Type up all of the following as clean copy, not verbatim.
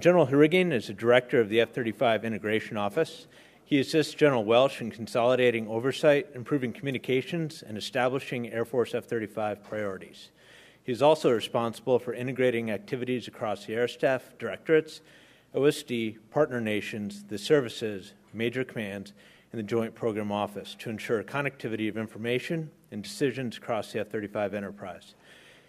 General Harrigan is the director of the F-35 Integration Office. He assists General Welsh in consolidating oversight, improving communications, and establishing Air Force F-35 priorities. He is also responsible for integrating activities across the Air Staff directorates, OSD, partner nations, the services, major commands, and the Joint Program Office to ensure connectivity of information and decisions across the F-35 enterprise.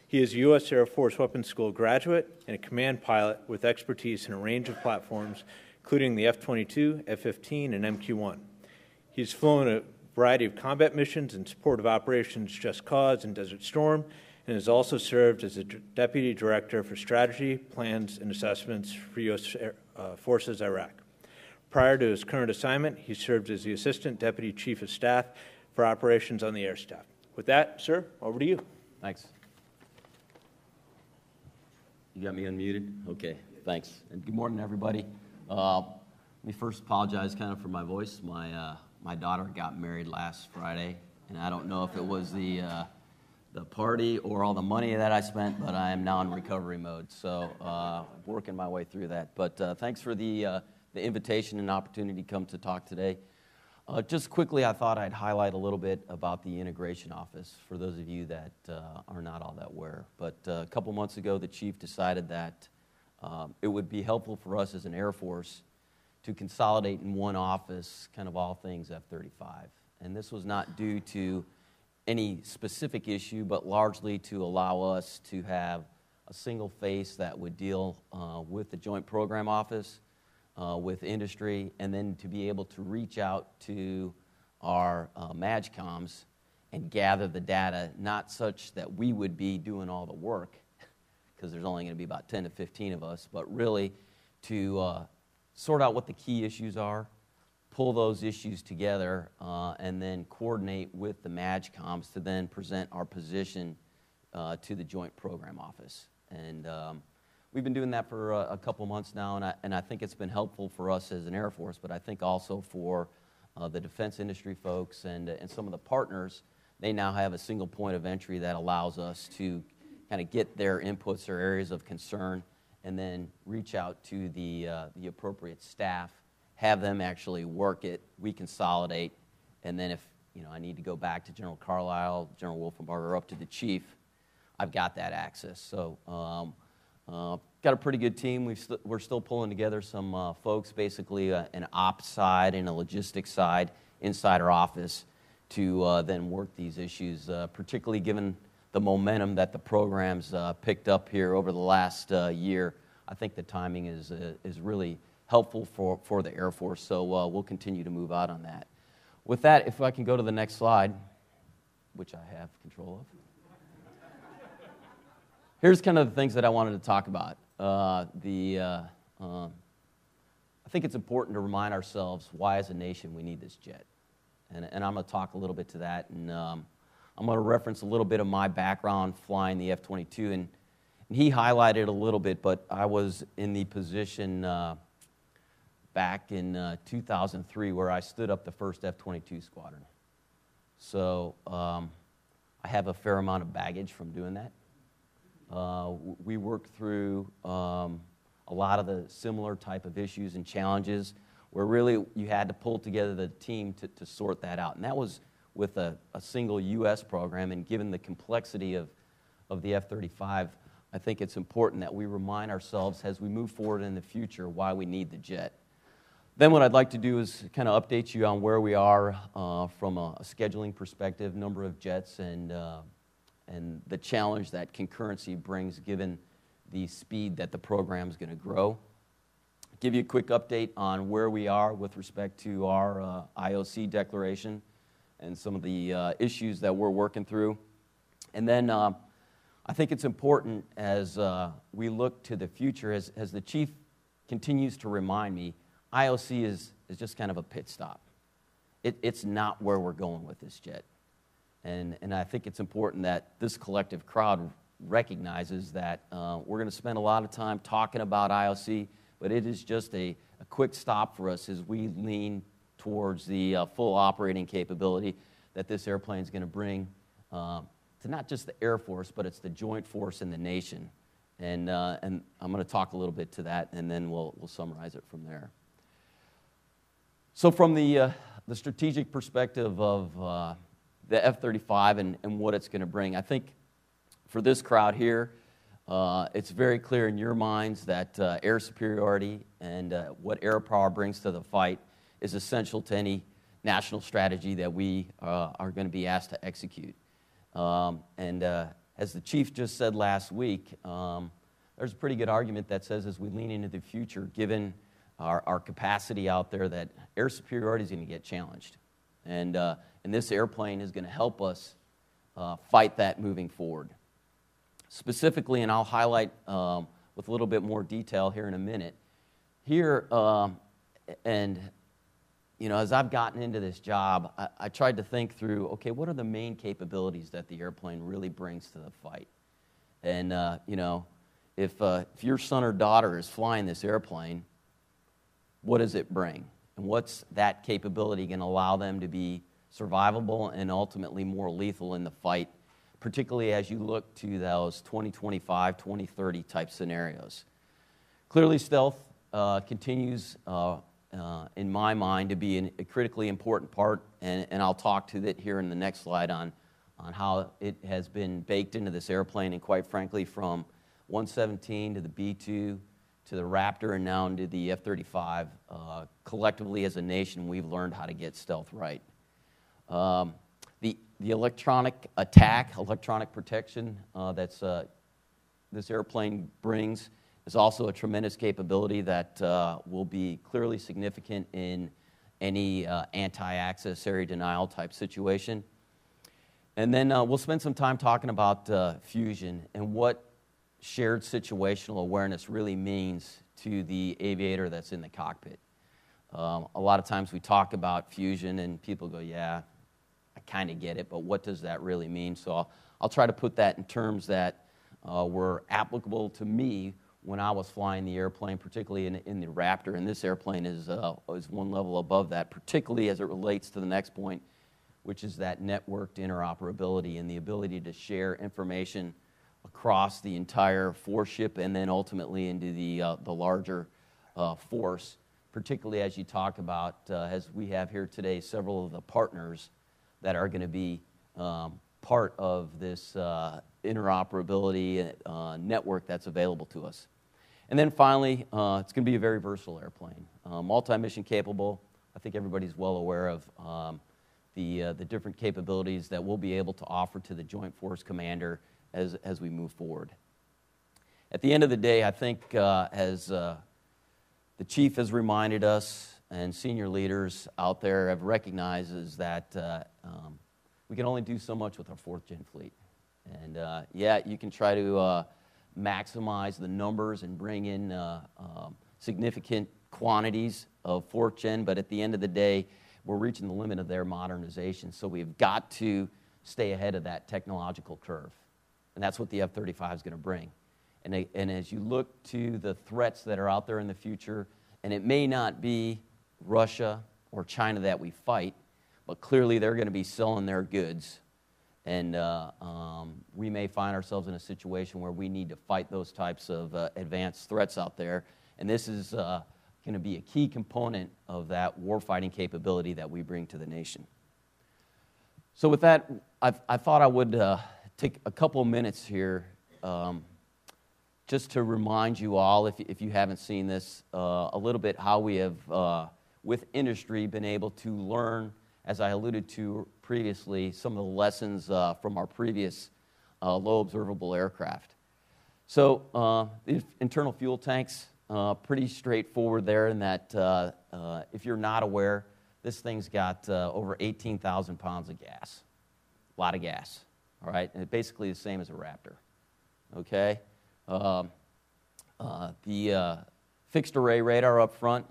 He is a U.S. Air Force Weapons School graduate and a command pilot with expertise in a range of platforms, including the F-22, F-15, and MQ-1. He has flown a variety of combat missions in support of Operations Just Cause and Desert Storm, and has also served as a Deputy Director for Strategy, Plans, and Assessments for U.S. Forces Iraq. Prior to his current assignment, he served as the Assistant Deputy Chief of Staff for Operations on the Air Staff. With that, sir, over to you. Thanks. You got me unmuted? Okay, thanks. And good morning, everybody. Let me first apologize kind of for my voice. My daughter got married last Friday, and I don't know if it was the party or all the money that I spent, but I am now in recovery mode, so working my way through that. But thanks for the invitation and opportunity to come to talk today. Just quickly, I thought I'd highlight a little bit about the Integration Office for those of you that are not all that aware. But a couple months ago, the chief decided that it would be helpful for us as an Air Force to consolidate in one office kind of all things F-35. And this was not due to any specific issue, but largely to allow us to have a single face that would deal with the Joint Program Office, with industry, and then to be able to reach out to our MAJCOMs and gather the data, not such that we would be doing all the work, because there's only going to be about 10 to 15 of us, but really to sort out what the key issues are, pull those issues together, and then coordinate with the MAJCOMs to then present our position to the Joint Program Office. And we've been doing that for a couple months now, and I think it's been helpful for us as an Air Force, but I think also for the defense industry folks and some of the partners. They now have a single point of entry that allows us to kind of get their inputs or areas of concern and then reach out to the appropriate staff, have them actually work it, we consolidate, and then if I need to go back to General Carlisle, General Wolfenbarger, up to the chief, I've got that access. So got a pretty good team. We're still pulling together some folks, basically an ops side and a logistics side inside our office to then work these issues, particularly given the momentum that the program's picked up here over the last year. I think the timing is really helpful for the Air Force, so we'll continue to move out on that. With that, if I can go to the next slide, which I have control of. Here's kind of the things that I wanted to talk about. I think it's important to remind ourselves why as a nation we need this jet. And I'm going to talk a little bit to that, and I'm going to reference a little bit of my background flying the F-22, and he highlighted a little bit, but I was in the position back in 2003 where I stood up the first F-22 squadron. So I have a fair amount of baggage from doing that. We worked through a lot of the similar type of issues and challenges where really you had to pull together the team to sort that out. And that was with a single U.S. program, and given the complexity of the F-35, I think it's important that we remind ourselves as we move forward in the future why we need the jet. Then what I'd like to do is kind of update you on where we are from a scheduling perspective, number of jets, and the challenge that concurrency brings given the speed that the program's going to grow. Give you a quick update on where we are with respect to our IOC declaration and some of the issues that we're working through. And then I think it's important as we look to the future, as the chief continues to remind me, IOC is just kind of a pit stop. It's not where we're going with this jet. And I think it's important that this collective crowd recognizes that we're going to spend a lot of time talking about IOC, but it is just a quick stop for us as we lean towards the full operating capability that this airplane is going to bring to not just the Air Force, but it's the joint force in the nation. And I'm going to talk a little bit to that, and then we'll summarize it from there. So from the strategic perspective of the F-35 and what it's going to bring, I think for this crowd here, it's very clear in your minds that air superiority and what air power brings to the fight is essential to any national strategy that we are going to be asked to execute. As the chief just said last week, there's a pretty good argument that says as we lean into the future, given our capacity out there, that air superiority is going to get challenged. And this airplane is going to help us fight that moving forward. Specifically, and I'll highlight with a little bit more detail here in a minute, here, as I've gotten into this job, I tried to think through, okay, what are the main capabilities that the airplane really brings to the fight? And, if your son or daughter is flying this airplane, what does it bring? And what's that capability going to allow them to be survivable and ultimately more lethal in the fight, particularly as you look to those 2025, 2030 type scenarios? Clearly, stealth continues, in my mind, to be a critically important part, and I'll talk to that here in the next slide on how it has been baked into this airplane, and quite frankly, from 117 to the B-2 to the Raptor and now into the F-35, collectively as a nation, we've learned how to get stealth right. The electronic attack, electronic protection that's this airplane brings is also a tremendous capability that will be clearly significant in any anti-access area denial type situation. And then we'll spend some time talking about fusion and what shared situational awareness really means to the aviator that's in the cockpit. A lot of times we talk about fusion and people go, yeah, I kind of get it, but what does that really mean? So I'll try to put that in terms that were applicable to me when I was flying the airplane, particularly in the Raptor, and this airplane is one level above that, particularly as it relates to the next point, which is that networked interoperability and the ability to share information across the entire force ship and then ultimately into the larger force, particularly as you talk about, as we have here today, several of the partners that are going to be part of this interoperability network that's available to us. And then finally, it's going to be a very versatile airplane, multi-mission capable. I think everybody's well aware of the different capabilities that we'll be able to offer to the Joint Force Commander as we move forward. At the end of the day, I think as the Chief has reminded us and senior leaders out there have recognized is that we can only do so much with our fourth-gen fleet. And yeah, you can try to maximize the numbers and bring in significant quantities of fourth-gen, but at the end of the day, we're reaching the limit of their modernization. So we've got to stay ahead of that technological curve. And that's what the F-35 is going to bring. And as you look to the threats that are out there in the future, and it may not be Russia or China that we fight, but clearly they're going to be selling their goods. And we may find ourselves in a situation where we need to fight those types of advanced threats out there. And this is going to be a key component of that warfighting capability that we bring to the nation. So with that, I thought I would take a couple of minutes here just to remind you all, if you haven't seen this, a little bit how we have, with industry, been able to learn, as I alluded to previously, some of the lessons from our previous low observable aircraft. So the internal fuel tanks, pretty straightforward there in that if you're not aware, this thing's got over 18,000 pounds of gas. A lot of gas, all right? And it's basically the same as a Raptor, okay? The fixed array radar up front,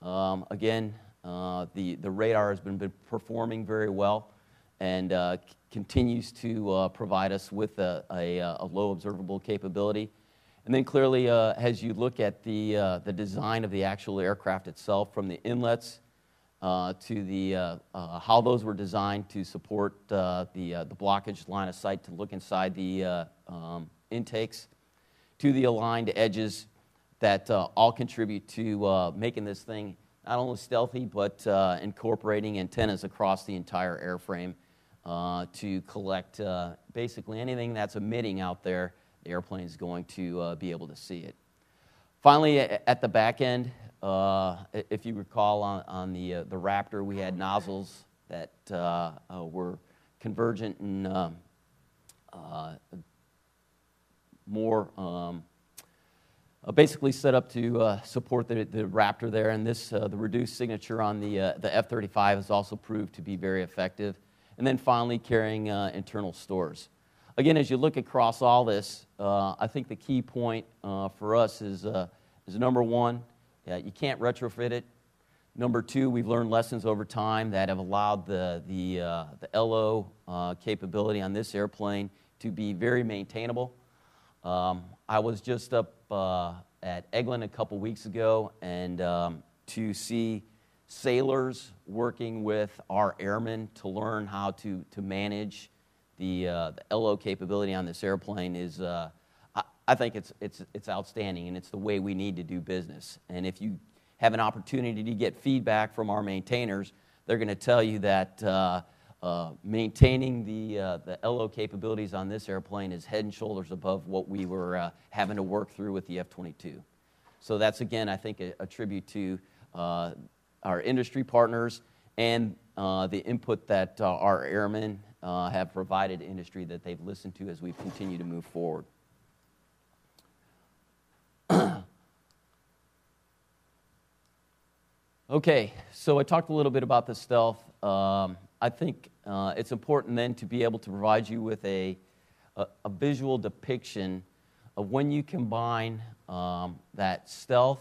again, the radar has been performing very well and continues to provide us with a low observable capability. And then clearly, as you look at the design of the actual aircraft itself, from the inlets to the how those were designed to support the blockage line of sight to look inside the intakes, to the aligned edges that all contribute to making this thing not only stealthy, but incorporating antennas across the entire airframe to collect basically anything that's emitting out there. The airplane is going to be able to see it. Finally, at the back end, if you recall on the Raptor, we had nozzles that were convergent and more basically set up to support the Raptor there, and this the reduced signature on the F-35 has also proved to be very effective. And then finally, carrying internal stores. Again, as you look across all this, I think the key point for us is number one, you can't retrofit it. Number two, we've learned lessons over time that have allowed the LO capability on this airplane to be very maintainable. I was just up at Eglin a couple weeks ago, and to see sailors working with our airmen to learn how to manage the LO capability on this airplane is, I think it's outstanding, and it's the way we need to do business. And if you have an opportunity to get feedback from our maintainers, they're going to tell you that maintaining the LO capabilities on this airplane is head and shoulders above what we were having to work through with the F-22. So that's, again, I think, a tribute to our industry partners and the input that our airmen have provided industry that they've listened to as we've continued to move forward. Okay, so I talked a little bit about the stealth. I think it's important then to be able to provide you with a visual depiction of when you combine that stealth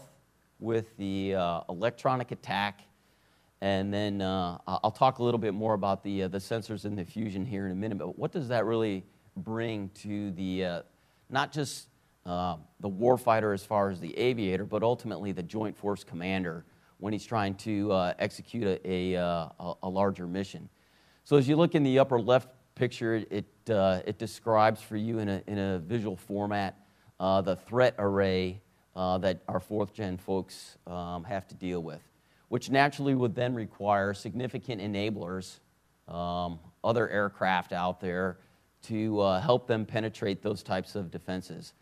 with the electronic attack, and then I'll talk a little bit more about the sensors and the fusion here in a minute, but what does that really bring to the, not just the warfighter as far as the aviator, but ultimately the Joint Force Commander when he's trying to execute a larger mission. So as you look in the upper left picture, it describes for you in a visual format the threat array that our fourth-gen folks have to deal with, which naturally would then require significant enablers, other aircraft out there, to help them penetrate those types of defenses,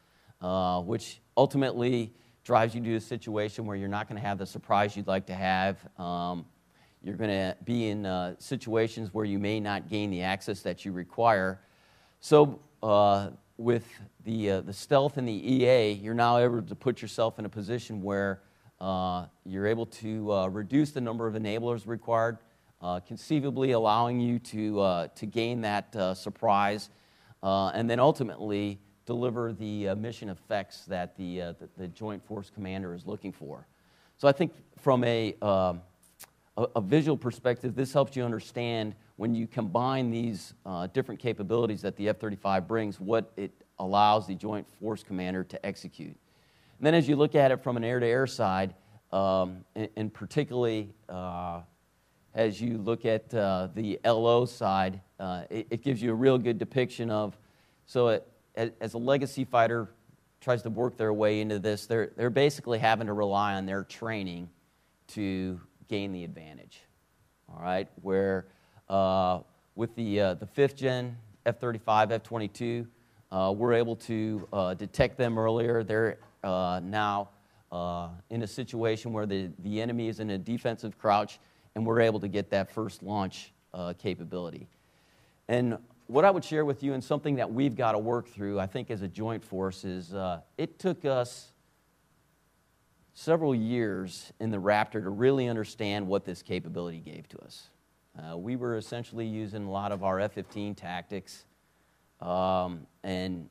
which ultimately drives you to a situation where you're not going to have the surprise you'd like to have. You're going to be in situations where you may not gain the access that you require. So with the stealth and the EA, you're now able to put yourself in a position where you're able to reduce the number of enablers required, conceivably allowing you to gain that surprise, and then ultimately deliver the mission effects that the Joint Force Commander is looking for. So I think from a visual perspective, this helps you understand when you combine these different capabilities that the F-35 brings, what it allows the Joint Force Commander to execute. And then as you look at it from an air-to-air side, and particularly as you look at the LO side, it gives you a real good depiction of, so as a legacy fighter tries to work their way into this, they're basically having to rely on their training to gain the advantage. All right, where with the fifth gen F-35, F-22, we're able to detect them earlier. They're now in a situation where the enemy is in a defensive crouch, and we're able to get that first launch capability. And what I would share with you, and something that we've got to work through, I think, as a joint force, is it took us several years in the Raptor to really understand what this capability gave to us. We were essentially using a lot of our F-15 tactics, and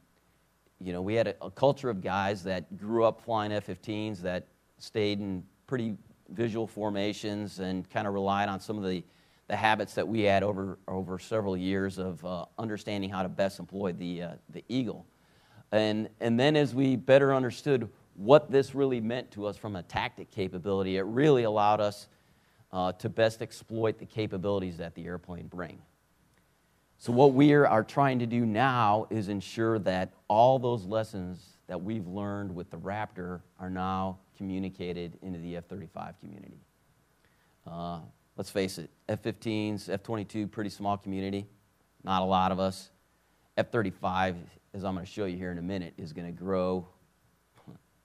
you know, we had a culture of guys that grew up flying F-15s that stayed in pretty visual formations and kind of relied on some of the habits that we had over several years of understanding how to best employ the Eagle. And then as we better understood what this really meant to us from a tactic capability, it really allowed us to best exploit the capabilities that the airplane bring. So what we are trying to do now is ensure that all those lessons that we've learned with the Raptor are now communicated into the F-35 community. Let's face it, F-15s, F-22, pretty small community, not a lot of us. F-35, as I'm going to show you here in a minute, is going to grow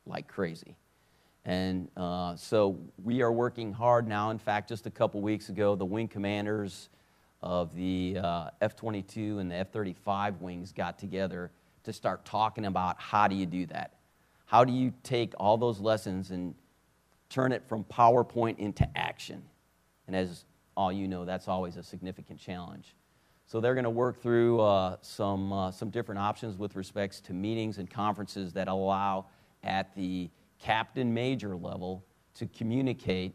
like crazy. And so we are working hard now. In fact, just a couple weeks ago, the wing commanders of the F-22 and the F-35 wings got together to start talking about how do you do that? How do you take all those lessons and turn it from PowerPoint into action? And as all you know, that's always a significant challenge. So they're going to work through some different options with respects to meetings and conferences that allow at the captain major level to communicate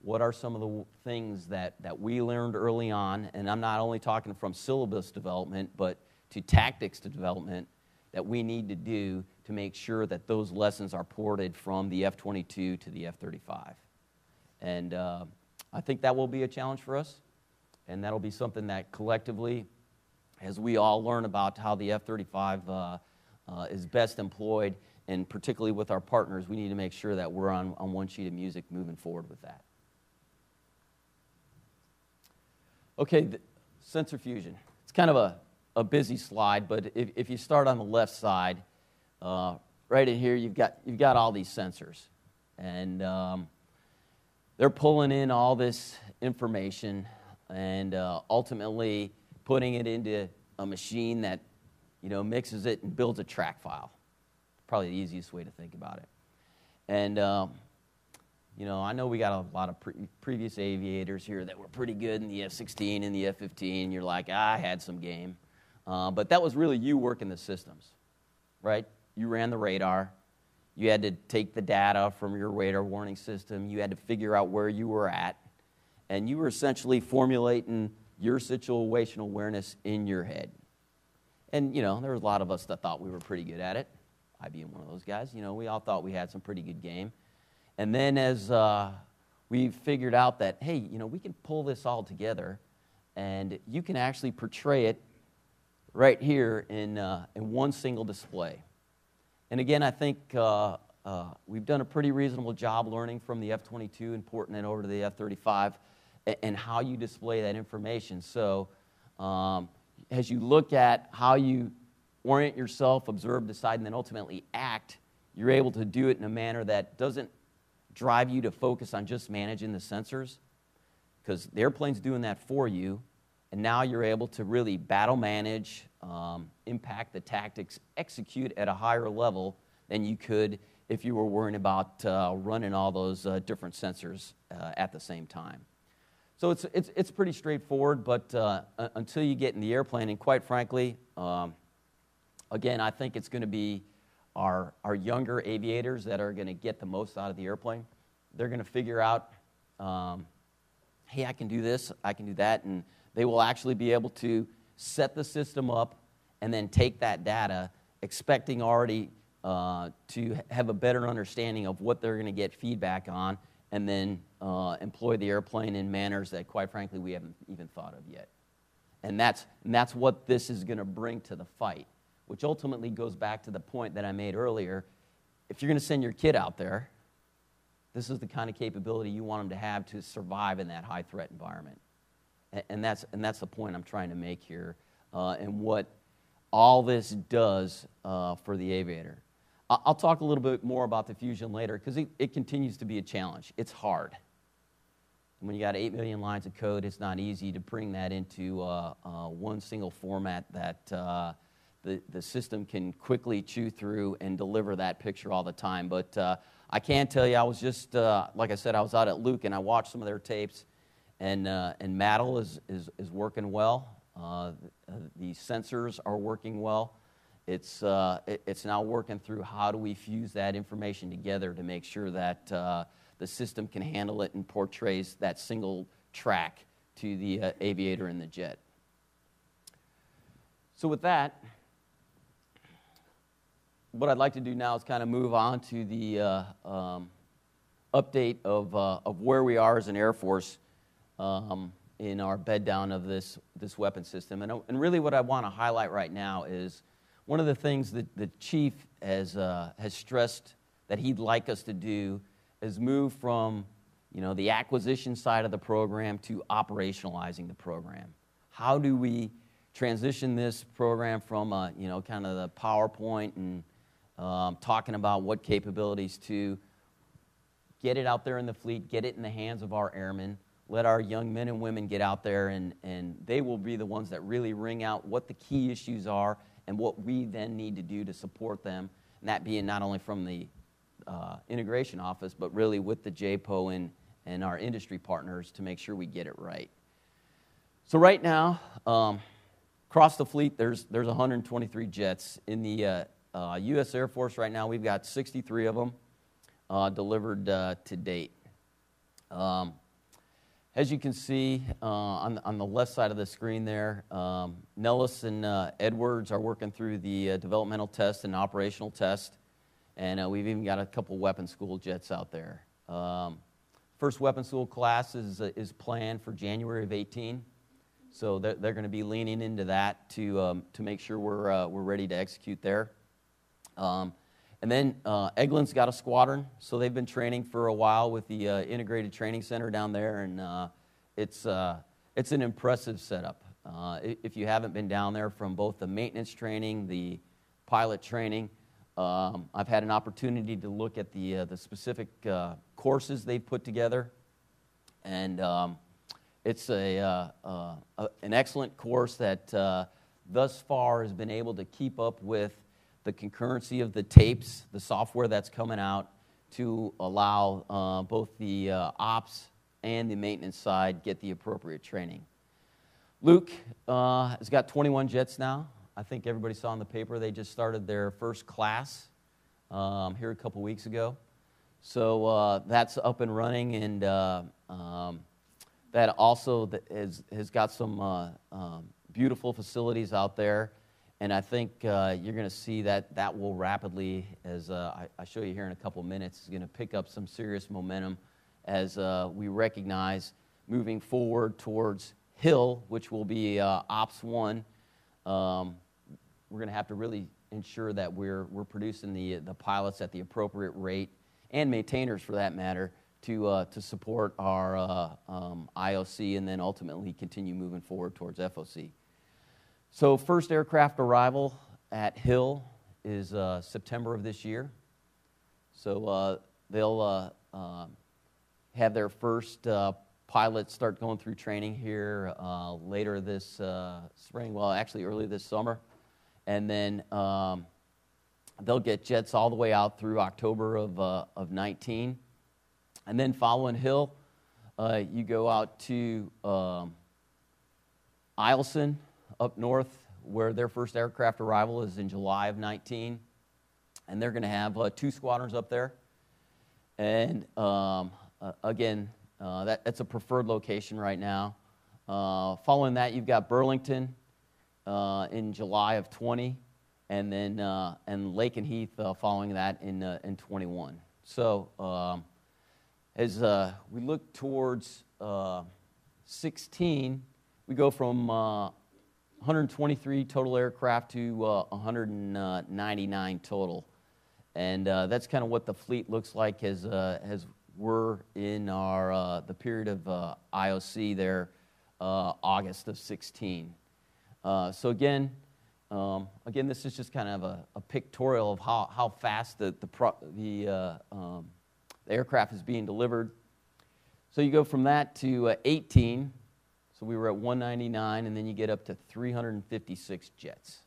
what are some of the things that we learned early on, and I'm not only talking from syllabus development, but to tactics to development that we need to do to make sure that those lessons are ported from the F-22 to the F-35. And I think that will be a challenge for us, and that'll be something that collectively, as we all learn about how the F-35 is best employed, and particularly with our partners, we need to make sure that we're on one sheet of music moving forward with that. Okay, sensor fusion. It's kind of a busy slide, but if you start on the left side, right in here you've got all these sensors, and they're pulling in all this information and ultimately putting it into a machine that mixes it and builds a track file. Probably the easiest way to think about it. And I know we got a lot of previous aviators here that were pretty good in the F-16 and the F-15. You're like, I had some game. But that was really you working the systems, right? You ran the radar. You had to take the data from your radar warning system. You had to figure out where you were at. And you were essentially formulating your situational awareness in your head. And, there were a lot of us that thought we were pretty good at it. I being one of those guys. We all thought we had some pretty good game. And then as we figured out that, hey, we can pull this all together, and you can actually portray it right here in one single display. And again, I think we've done a pretty reasonable job learning from the F-22 and porting it over to the F-35 and how you display that information. So as you look at how you orient yourself, observe, decide, and then ultimately act, you're able to do it in a manner that doesn't drive you to focus on just managing the sensors, because the airplane's doing that for you, and now you're able to really battle manage, impact the tactics, execute at a higher level than you could if you were worrying about running all those different sensors at the same time. So it's pretty straightforward, but until you get in the airplane, and quite frankly, again, I think it's going to be our younger aviators that are going to get the most out of the airplane. They're going to figure out, hey, I can do this, I can do that, and they will actually be able to set the system up and then take that data, expecting already to have a better understanding of what they're going to get feedback on, and then employ the airplane in manners that, quite frankly, we haven't even thought of yet. And that's what this is going to bring to the fight, which ultimately goes back to the point that I made earlier. If you're going to send your kid out there, this is the kind of capability you want them to have to survive in that high-threat environment. And that's the point I'm trying to make here, and what all this does for the aviator. I'll talk a little bit more about the fusion later, because it continues to be a challenge. It's hard. When you got 8 million lines of code, it's not easy to bring that into one single format that the system can quickly chew through and deliver that picture all the time. But I can tell you, I was just, like I said, I was out at Luke, and I watched some of their tapes, and MIitchell is working well. The sensors are working well. It's now working through how do we fuse that information together to make sure that the system can handle it and portrays that single track to the aviator in the jet. So with that, what I'd like to do now is kind of move on to the update of where we are as an Air Force in our bed down of this weapon system. And really what I want to highlight right now is one of the things that the chief has stressed that he'd like us to do is move from, the acquisition side of the program to operationalizing the program. How do we transition this program from, kind of the PowerPoint and talking about what capabilities to get it out there in the fleet, get it in the hands of our airmen, let our young men and women get out there, and they will be the ones that really ring out what the key issues are and what we then need to do to support them, and that being not only from the integration office, but really with the JPO and our industry partners to make sure we get it right. So right now, across the fleet, there's 123 jets. In the U.S. Air Force right now, we've got 63 of them delivered to date. As you can see on the left side of the screen there, Nellis and Edwards are working through the developmental test and operational test, and we've even got a couple weapon school jets out there. First weapon school class is planned for January of 18, so they're going to be leaning into that to make sure we're ready to execute there. And then Eglin's got a squadron, so they've been training for a while with the Integrated Training Center down there, and it's an impressive setup. If you haven't been down there from both the maintenance training, the pilot training, I've had an opportunity to look at the specific courses they've put together, and it's an excellent course that thus far has been able to keep up with the concurrency of the tapes, the software that's coming out to allow both the ops and the maintenance side get the appropriate training. Luke has got 21 jets now. I think everybody saw in the paper they just started their first class here a couple weeks ago. So that's up and running, and that also has got some beautiful facilities out there. And I think you're going to see that will rapidly, as I show you here in a couple minutes, is going to pick up some serious momentum as we recognize moving forward towards Hill, which will be Ops 1. We're going to have to really ensure that we're producing the pilots at the appropriate rate, and maintainers for that matter, to support our IOC and then ultimately continue moving forward towards FOC. So first aircraft arrival at Hill is September of this year. So they'll have their first pilots start going through training here later this spring, well, actually early this summer. And then they'll get jets all the way out through October of 19. And then following Hill, you go out to Eielson, up north, where their first aircraft arrival is in July of 19, and they're going to have 2 squadrons up there. And again, that's a preferred location right now. Following that, you've got Burlington in July of 20, and then and Lake and Heath following that in 21. So as we look towards 16, we go from 123 total aircraft to 199 total, and that's kind of what the fleet looks like as we're in our the period of IOC there, August of 16. So again, this is just kind of a pictorial of how fast the aircraft is being delivered. So you go from that to 18. So we were at 199, and then you get up to 356 jets.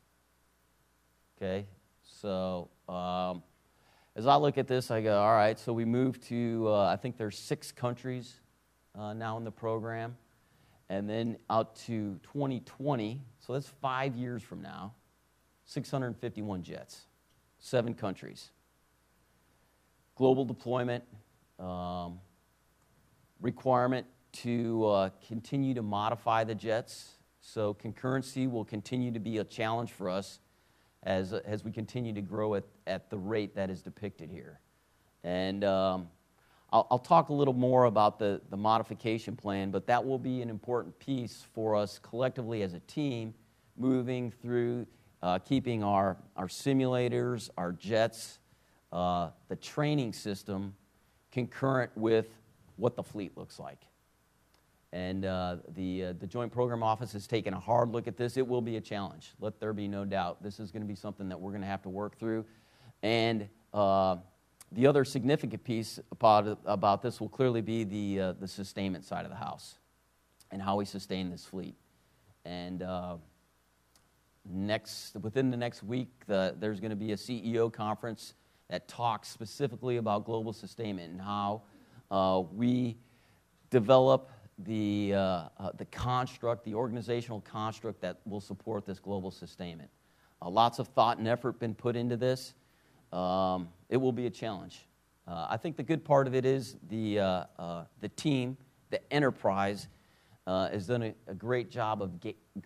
Okay, so as I look at this, I go, all right, so we moved to, I think there's 6 countries now in the program, and then out to 2020, so that's 5 years from now, 651 jets, 7 countries. Global deployment, requirement to continue to modify the jets. So concurrency will continue to be a challenge for us as we continue to grow at the rate that is depicted here. And I'll talk a little more about the modification plan, but that will be an important piece for us collectively as a team moving through keeping our simulators, our jets, the training system concurrent with what the fleet looks like. And the Joint Program Office has taken a hard look at this. It will be a challenge. Let there be no doubt. This is going to be something that we're going to have to work through. And the other significant piece about this will clearly be the sustainment side of the house and how we sustain this fleet. And within the next week, there's going to be a CEO conference that talks specifically about global sustainment and how we develop the construct, the organizational construct that will support this global sustainment. Lots of thought and effort been put into this. It will be a challenge. I think the good part of it is the team, the enterprise, has done a great job of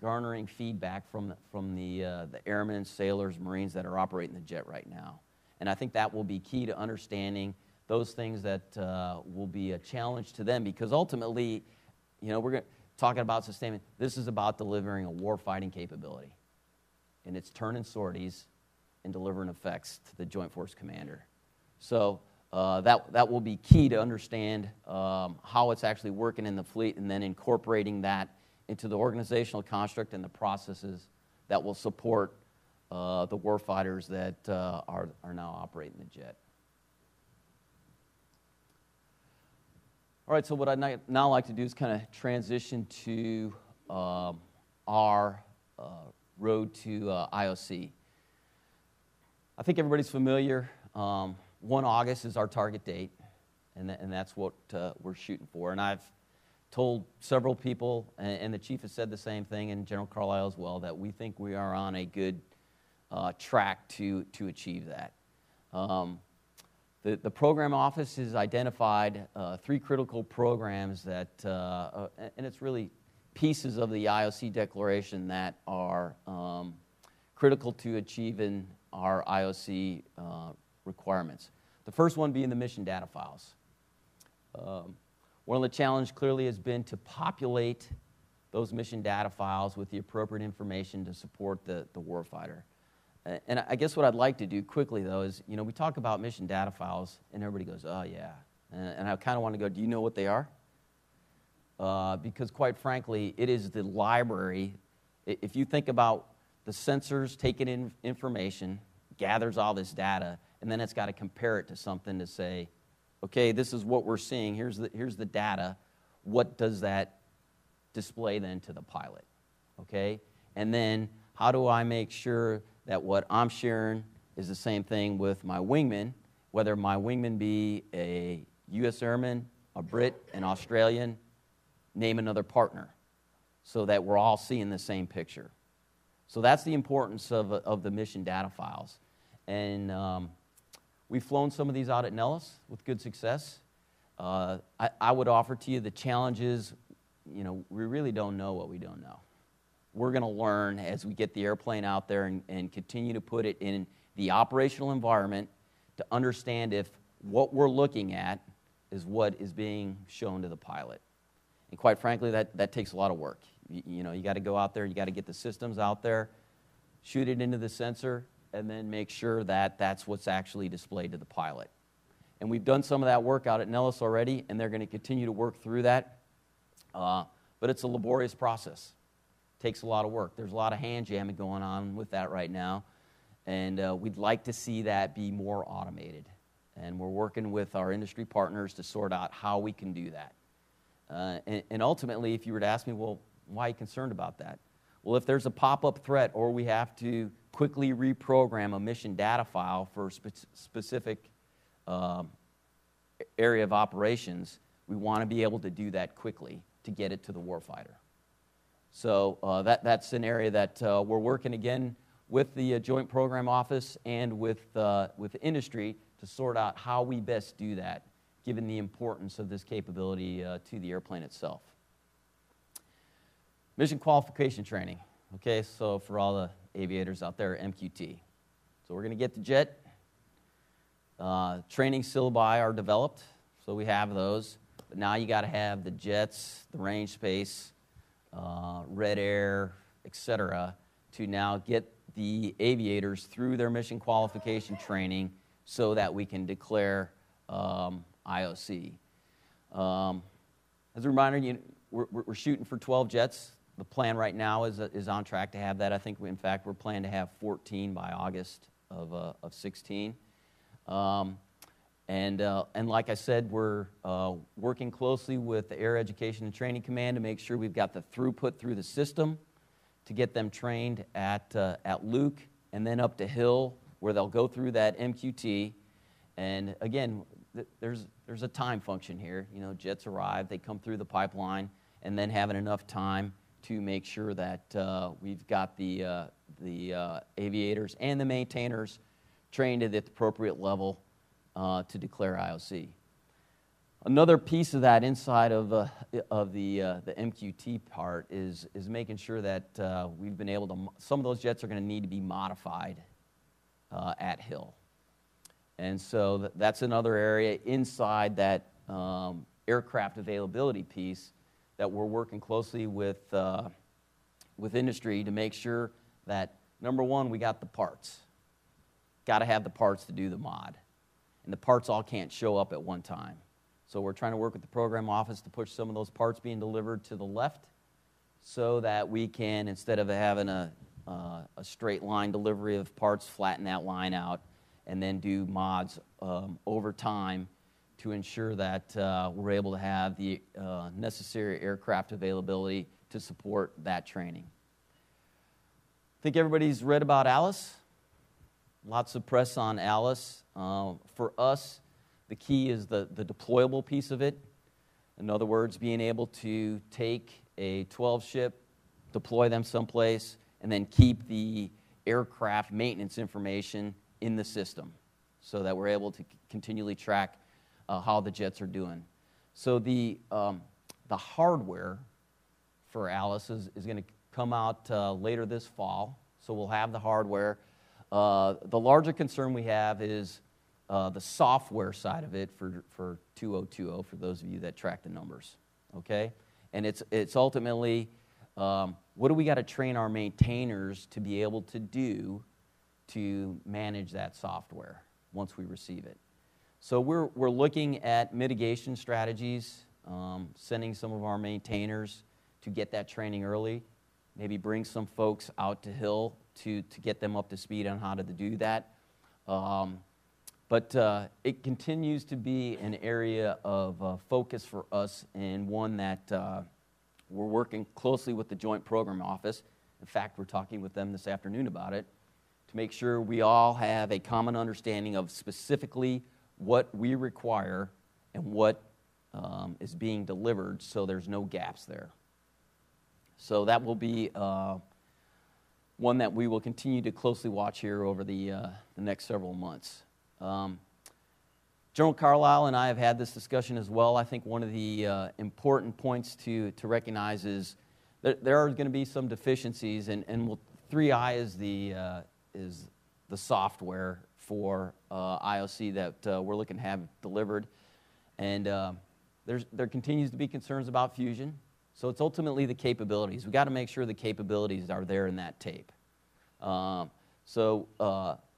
garnering feedback from the airmen, sailors, Marines that are operating the jet right now. And I think that will be key to understanding those things that will be a challenge to them, because ultimately, we're talking about sustainment. This is about delivering a warfighting capability, and it's turning sorties and delivering effects to the Joint Force Commander. So that will be key to understand how it's actually working in the fleet, and then incorporating that into the organizational construct and the processes that will support the warfighters that are now operating the jet. All right, so what I'd now like to do is kind of transition to our road to IOC. I think everybody's familiar. 1 August is our target date, and that's what we're shooting for. And I've told several people, and the chief has said the same thing, and General Carlisle as well, that we think we are on a good track to achieve that. The program office has identified 3 critical programs that, and it's really pieces of the IOC declaration that are critical to achieving our IOC requirements. The first one being the mission data files. One of the challenges clearly has been to populate those mission data files with the appropriate information to support the warfighter. And I guess what I'd like to do quickly, though, is, we talk about mission data files, and everybody goes, oh, yeah. And I kind of want to go, do you know what they are? Because, quite frankly, it is the library. If you think about the sensors taking in information, gathers all this data, and then it's got to compare it to something to say, okay, this is what we're seeing. Here's the data. What does that display then to the pilot? Okay? And then how do I make sure that what I'm sharing is the same thing with my wingman, whether my wingman be a U.S. airman, a Brit, an Australian, name another partner, so that we're all seeing the same picture. So that's the importance of the mission data files. And we've flown some of these out at Nellis with good success. I would offer to you the challenge is, we really don't know what we don't know. We're going to learn as we get the airplane out there and continue to put it in the operational environment to understand if what we're looking at is what is being shown to the pilot. And quite frankly, that takes a lot of work. You got to go out there, you got to get the systems out there, shoot it into the sensor, and then make sure that that's what's actually displayed to the pilot. And we've done some of that work out at Nellis already, and they're going to continue to work through that. But it's a laborious process. Takes a lot of work. There's a lot of hand jamming going on with that right now, and we'd like to see that be more automated. And we're working with our industry partners to sort out how we can do that. And ultimately, if you were to ask me, well, why are you concerned about that? Well, if there's a pop-up threat or we have to quickly reprogram a mission data file for a specific area of operations, we want to be able to do that quickly to get it to the warfighter. So that's an area that we're working again with the Joint Program Office and with industry to sort out how we best do that, given the importance of this capability to the airplane itself. Mission qualification training. Okay, so for all the aviators out there, MQT. So we're going to get the jet. Training syllabi are developed, so we have those. But now you got to have the jets, the range space, red air, etc., to now get the aviators through their mission qualification training so that we can declare IOC. As a reminder, we're shooting for 12 jets. The plan right now is on track to have that. I think, in fact, we're planning to have 14 by August of 16. And like I said, we're working closely with the Air Education and Training Command to make sure we've got the throughput through the system to get them trained at Luke and then up to Hill, where they'll go through that MQT. And again, there's a time function here. You know, jets arrive, they come through the pipeline, and then having enough time to make sure that we've got the aviators and the maintainers trained at the appropriate level to declare IOC. Another piece of that inside of the MQT part is making sure that we've been able to, some of those jets are going to need to be modified at Hill. And so that's another area inside that aircraft availability piece that we're working closely with industry to make sure that, number one, we got the parts. Got to have the parts to do the mod. And the parts all can't show up at one time. So we're trying to work with the program office to push some of those parts being delivered to the left so that we can, instead of having a straight line delivery of parts, flatten that line out and then do mods over time to ensure that we're able to have the necessary aircraft availability to support that training. I think everybody's read about Alice. Lots of press on Alice. For us, the key is the deployable piece of it. In other words, being able to take a 12-ship, deploy them someplace, and then keep the aircraft maintenance information in the system so that we're able to continually track how the jets are doing. So the hardware for Alice is going to come out later this fall, so we'll have the hardware. The larger concern we have is the software side of it for 2020, for those of you that track the numbers, okay? And it's ultimately, what do we got to train our maintainers to be able to do to manage that software once we receive it? So we're looking at mitigation strategies, sending some of our maintainers to get that training early, maybe bring some folks out to Hill to get them up to speed on how to do that. But it continues to be an area of focus for us, and one that we're working closely with the Joint Program Office. In fact, we're talking with them this afternoon about it to make sure we all have a common understanding of specifically what we require and what is being delivered, so there's no gaps there. So that will be one that we will continue to closely watch here over the next several months. General Carlisle and I have had this discussion as well. I think one of the important points to recognize is that there are going to be some deficiencies, and 3I is the software for IOC that we're looking to have delivered. And there continues to be concerns about fusion. So it's ultimately the capabilities. We've got to make sure the capabilities are there in that tape. So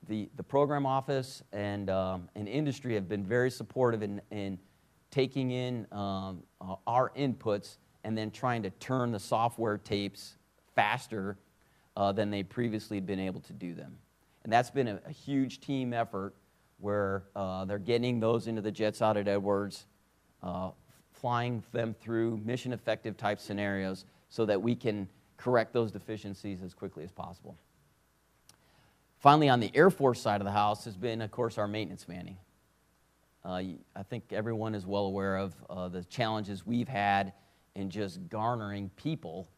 the program office and industry have been very supportive in taking in our inputs and then trying to turn the software tapes faster than they previously had been able to do them. And that's been a huge team effort where they're getting those into the jets out at Edwards, flying them through mission-effective type scenarios so that we can correct those deficiencies as quickly as possible. Finally, on the Air Force side of the house has been, of course, our maintenance manning. I think everyone is well aware of the challenges we've had in just garnering people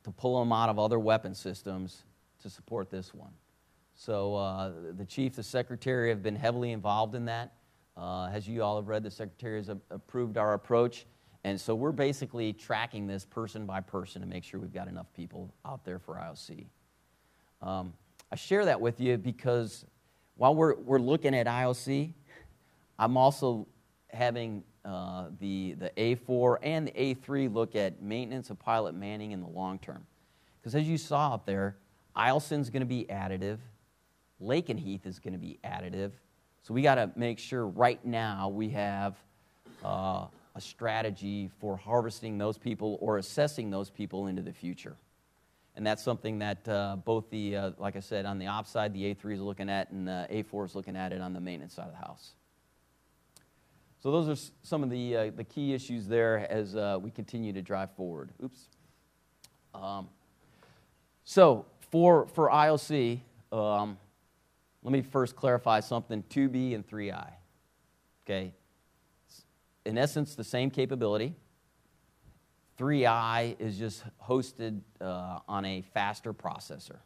to pull them out of other weapon systems to support this one. So the chief, the secretary have been heavily involved in that. As you all have read, the secretary has approved our approach. And so we're basically tracking this person by person to make sure we've got enough people out there for IOC. I share that with you because while we're looking at IOC, I'm also having the A4 and the A3 look at maintenance of pilot manning in the long term. Because as you saw up there, Eielson's going to be additive. Lakenheath is going to be additive. So we got to make sure right now we have a strategy for harvesting those people or assessing those people into the future. And that's something that both the, like I said, on the ops side, the A3 is looking at, and the A4 is looking at it on the maintenance side of the house. So those are some of the key issues there as we continue to drive forward. Oops. So for IOC, let me first clarify something, 2B and 3I. Okay. In essence, the same capability. 3I is just hosted on a faster processor.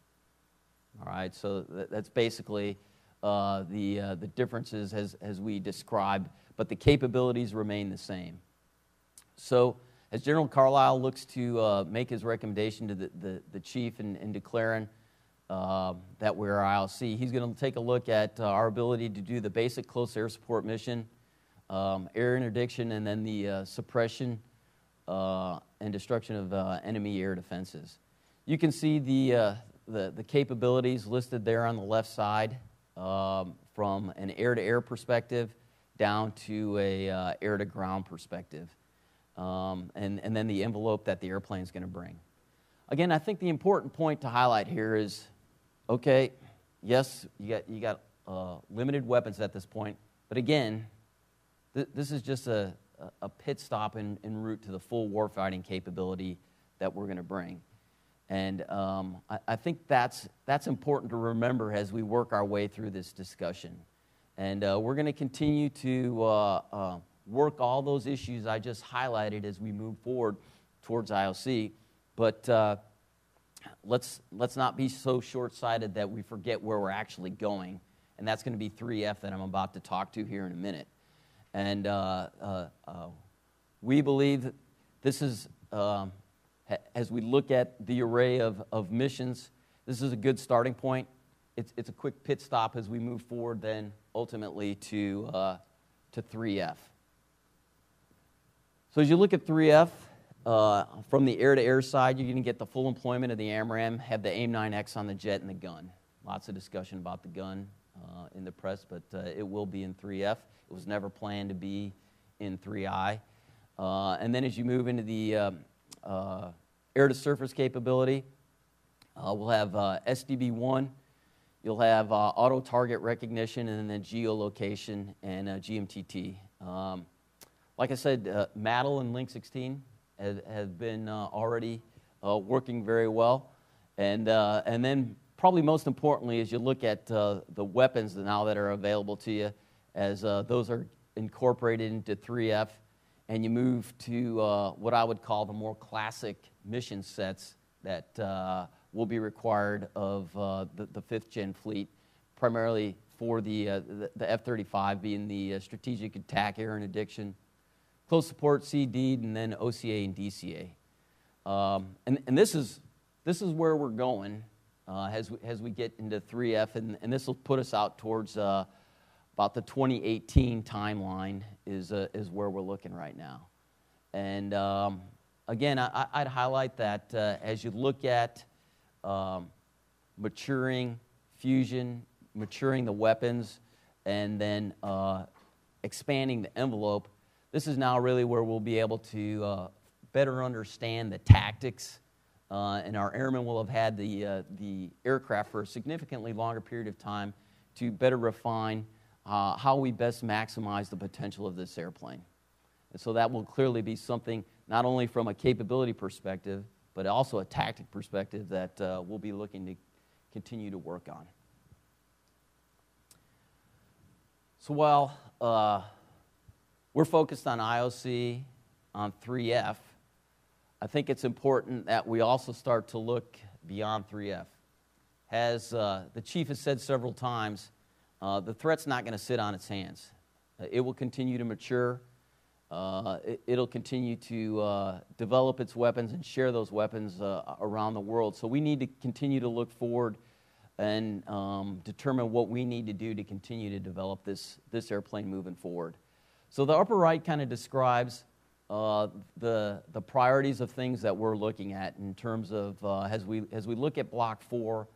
All right, so that's basically the differences as we described, but the capabilities remain the same. So as General Carlisle looks to make his recommendation to the chief in declaring that we're ILC, he's going to take a look at our ability to do the basic close air support mission, air interdiction, and then the suppression and destruction of enemy air defenses. You can see the capabilities listed there on the left side from an air-to-air perspective down to a air-to-ground perspective, and then the envelope that the airplane is going to bring. Again, I think the important point to highlight here is, okay, yes, you got limited weapons at this point, but again, this is just a pit stop en route to the full warfighting capability that we're going to bring. And I think that's important to remember as we work our way through this discussion. And we're going to continue to work all those issues I just highlighted as we move forward towards IOC. But let's not be so short-sighted that we forget where we're actually going. And that's going to be 3F that I'm about to talk to here in a minute. And we believe that this is, as we look at the array of missions, this is a good starting point. It's a quick pit stop as we move forward then ultimately to 3F. So as you look at 3F, from the air-to-air side, you're going to get the full employment of the AMRAAM, have the AIM-9X on the jet and the gun. Lots of discussion about the gun in the press, but it will be in 3F. It was never planned to be in 3I. And then as you move into the air-to-surface capability, we'll have SDB-1. You'll have auto-target recognition and then geolocation and GMTT. Like I said, MIitchell and Link 16 have been already working very well. And then probably most importantly, as you look at the weapons now that are available to you, as those are incorporated into 3F, and you move to what I would call the more classic mission sets that will be required of the 5th Gen fleet, primarily for the F-35 being the strategic attack air interdiction, close support CD, and then OCA and DCA. And this is where we're going as we get into 3F, and this will put us out towards about the 2018 timeline is where we're looking right now. And again, I'd highlight that as you look at maturing fusion, maturing the weapons, and then expanding the envelope, this is now really where we'll be able to better understand the tactics, and our airmen will have had the aircraft for a significantly longer period of time to better refine how we best maximize the potential of this airplane. And so that will clearly be something not only from a capability perspective, but also a tactic perspective that we'll be looking to continue to work on. So while we're focused on IOC, on 3F, I think it's important that we also start to look beyond 3F. As the chief has said several times, the threat's not going to sit on its hands. It will continue to mature. It'll continue to develop its weapons and share those weapons around the world. So we need to continue to look forward and determine what we need to do to continue to develop this airplane moving forward. So the upper right kind of describes the priorities of things that we're looking at in terms of as we look at Block 4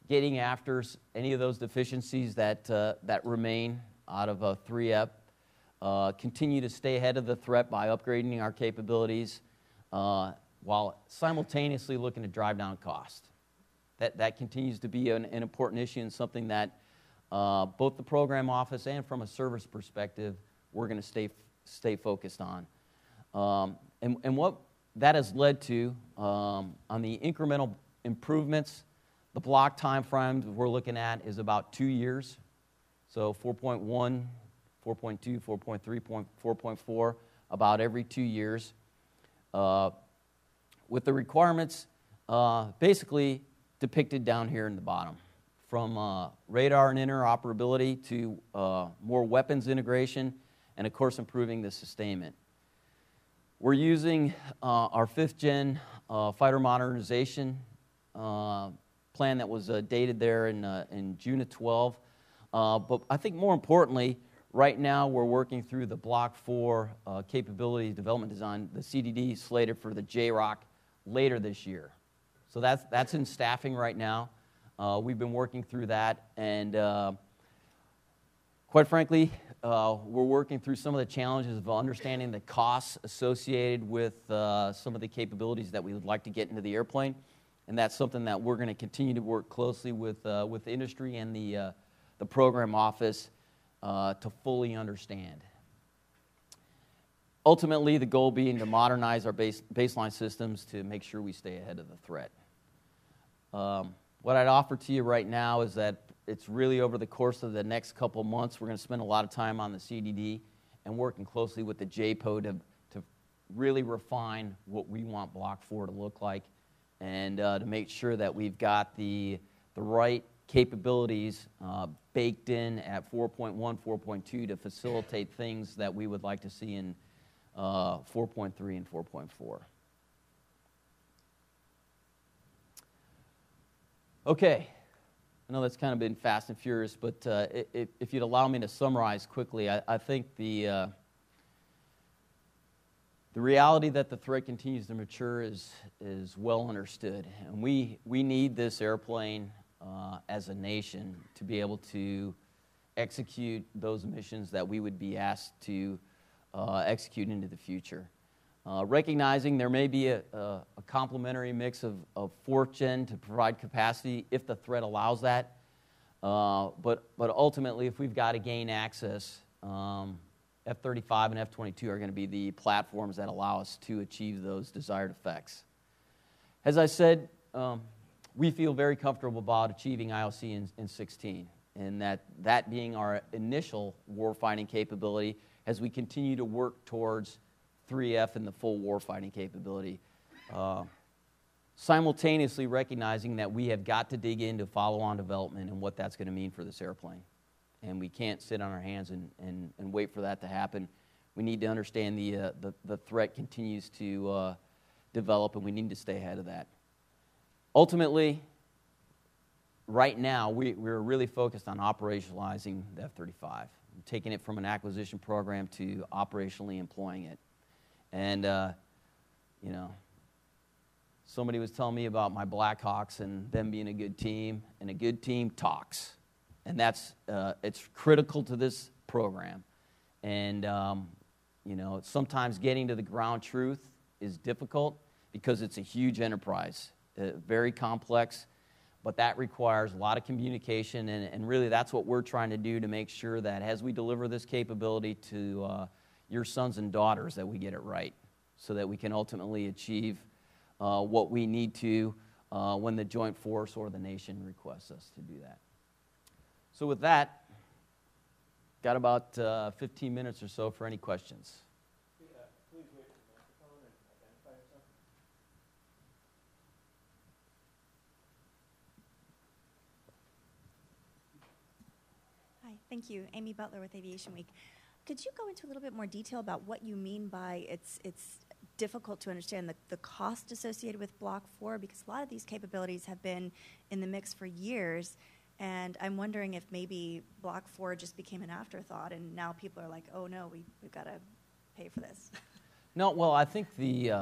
getting after any of those deficiencies that remain out of 3F, continue to stay ahead of the threat by upgrading our capabilities, while simultaneously looking to drive down cost. That continues to be an important issue and something that both the program office and from a service perspective, we're going to stay focused on. And what that has led to, on the incremental improvements, the block time frame we're looking at is about 2 years. So 4.1, 4.2, 4.3, 4.4, about every 2 years. With the requirements basically depicted down here in the bottom, from radar and interoperability to more weapons integration, and of course improving the sustainment. We're using our 5th gen fighter modernization plan that was dated there in June of 12. But I think more importantly, right now we're working through the Block 4 capability development design, the CDD slated for the JROC later this year. So that's in staffing right now. We've been working through that, and quite frankly, we're working through some of the challenges of understanding the costs associated with some of the capabilities that we would like to get into the airplane, and that's something that we're going to continue to work closely with the industry and the program office to fully understand. Ultimately, the goal being to modernize our baseline systems to make sure we stay ahead of the threat. What I'd offer to you right now is that it's really over the course of the next couple months, we're going to spend a lot of time on the CDD and working closely with the JPO to really refine what we want Block 4 to look like, and to make sure that we've got the right capabilities baked in at 4.1, 4.2 to facilitate things that we would like to see in 4.3 and 4.4. Okay, I know that's kind of been fast and furious, but if you'd allow me to summarize quickly, I think the reality that the threat continues to mature is well understood, and we need this airplane as a nation to be able to execute those missions that we would be asked to execute into the future. Recognizing there may be a complementary mix of 4th gen to provide capacity if the threat allows that, but ultimately if we've got to gain access, F-35 and F-22 are going to be the platforms that allow us to achieve those desired effects. As I said, we feel very comfortable about achieving IOC in 16, and that being our initial warfighting capability as we continue to work towards 3F and the full warfighting capability. Simultaneously recognizing that we have got to dig into follow-on development and what that's going to mean for this airplane. And we can't sit on our hands and wait for that to happen. We need to understand the threat continues to develop, and we need to stay ahead of that. Ultimately, right now, we're really focused on operationalizing the F-35, taking it from an acquisition program to operationally employing it. And, somebody was telling me about my Blackhawks and them being a good team, and a good team talks. And that's, it's critical to this program. And, sometimes getting to the ground truth is difficult because it's a huge enterprise, very complex, but that requires a lot of communication, and really that's what we're trying to do to make sure that as we deliver this capability to your sons and daughters, that we get it right, so that we can ultimately achieve what we need to when the joint force or the nation requests us to do that. So with that, got about 15 minutes or so for any questions. Please wait for the microphone and identify yourself. Hi, thank you. Amy Butler with Aviation Week. Could you go into a little bit more detail about what you mean by it's difficult to understand the cost associated with Block 4? Because a lot of these capabilities have been in the mix for years, and I'm wondering if maybe Block 4 just became an afterthought, and now people are like, oh no, we've got to pay for this. No, well, I think the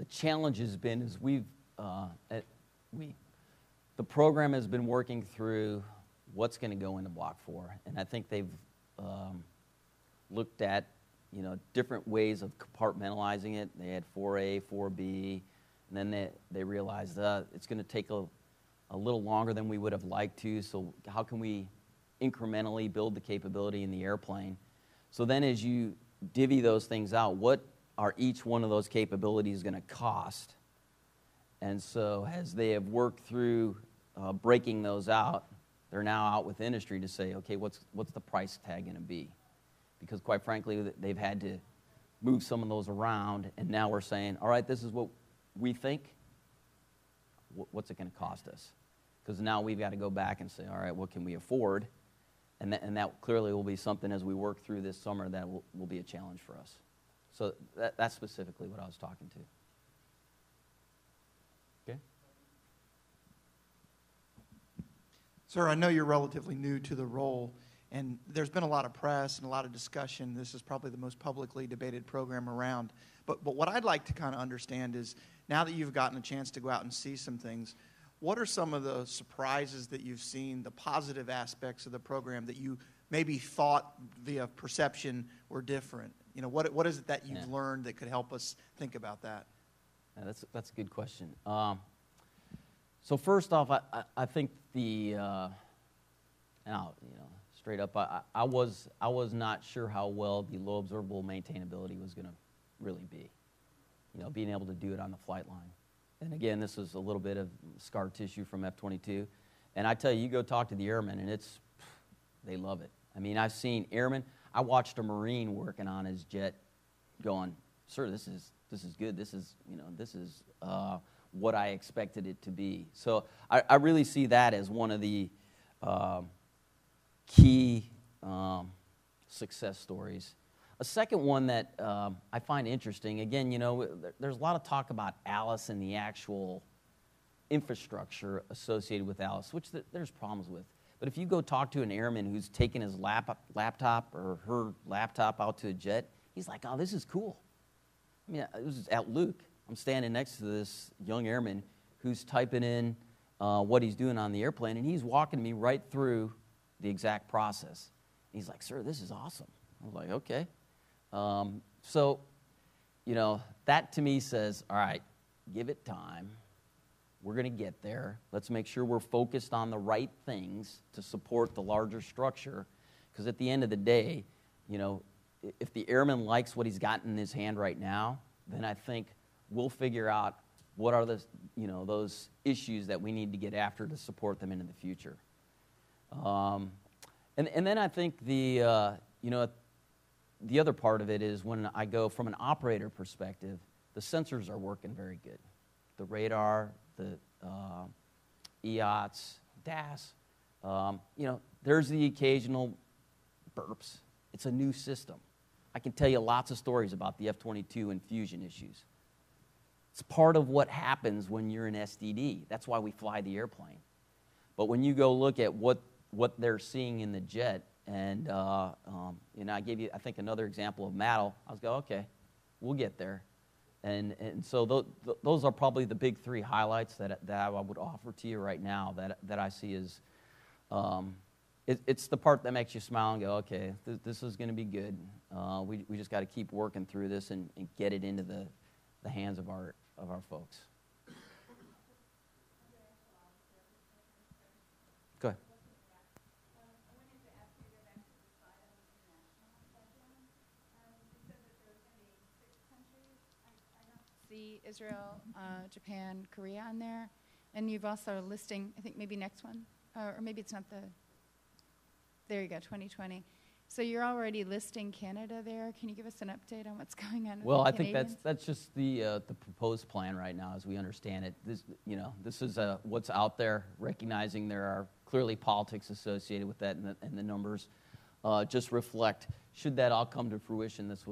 challenge has been is the program has been working through what's going to go into Block 4, and I think they've looked at different ways of compartmentalizing it. They had 4A, 4B, and then they realized it's going to take a little longer than we would have liked to, so how can we incrementally build the capability in the airplane? So then as you divvy those things out, what are each one of those capabilities going to cost? And so as they have worked through breaking those out, they're now out with industry to say, okay, what's the price tag going to be? Because quite frankly, they've had to move some of those around, and now we're saying, all right, this is what we think. What's it going to cost us? Because now we've got to go back and say, all right, what can we afford? And that clearly will be something as we work through this summer that will be a challenge for us. So that's specifically what I was talking to. Okay. Sir, I know you're relatively new to the role, and there's been a lot of press and a lot of discussion. This is probably the most publicly debated program around. But what I'd like to kind of understand is, now that you've gotten a chance to go out and see some things, what are some of the surprises that you've seen, the positive aspects of the program that you maybe thought via perception were different? What is it that you've learned that could help us think about that? Yeah, that's a good question. So first off, I think straight up, I was not sure how well the low observable maintainability was going to really be. Being able to do it on the flight line. And again, this is a little bit of scar tissue from F-22. And I tell you, you go talk to the airmen, and they love it. I mean, I've seen airmen. I watched a Marine working on his jet, going, "Sir, this is good. This is what I expected it to be." So I really see that as one of the key success stories. A second one that I find interesting, again, there's a lot of talk about Alice and the actual infrastructure associated with Alice, which there's problems with. But if you go talk to an airman who's taken his laptop or her laptop out to a jet, he's like, "Oh, this is cool." I mean, it was at Luke. I'm standing next to this young airman who's typing in what he's doing on the airplane, and he's walking me right through the exact process. He's like, "Sir, this is awesome." I was like, "Okay." So, that to me says, all right, give it time. We're going to get there. Let's make sure we're focused on the right things to support the larger structure. Because at the end of the day, if the airman likes what he's got in his hand right now, then I think we'll figure out what are those issues that we need to get after to support them into the future. And then I think the other part of it is when I go from an operator perspective, the sensors are working very good. The radar, the EOTs, DAS, there's the occasional burps. It's a new system. I can tell you lots of stories about the F-22 and fusion issues. It's part of what happens when you're in SDD. That's why we fly the airplane. But when you go look at what they're seeing in the jet, and I gave you, I think, another example of MIitchell. I was going, okay, we'll get there. And so those are probably the big three highlights that I would offer to you right now that I see as, it's the part that makes you smile and go, okay, this is going to be good. We just got to keep working through this and get it into the hands of our folks. Go ahead. Israel, Japan, Korea on there, and you've also listing, I think maybe next one, or maybe it's not there you go, 2020. So you're already listing Canada there. Can you give us an update on what's going on with Well, the I think Canadians? that's just the proposed plan right now as we understand it. This is what's out there, recognizing there are clearly politics associated with that, and the numbers just reflect, should that all come to fruition, this is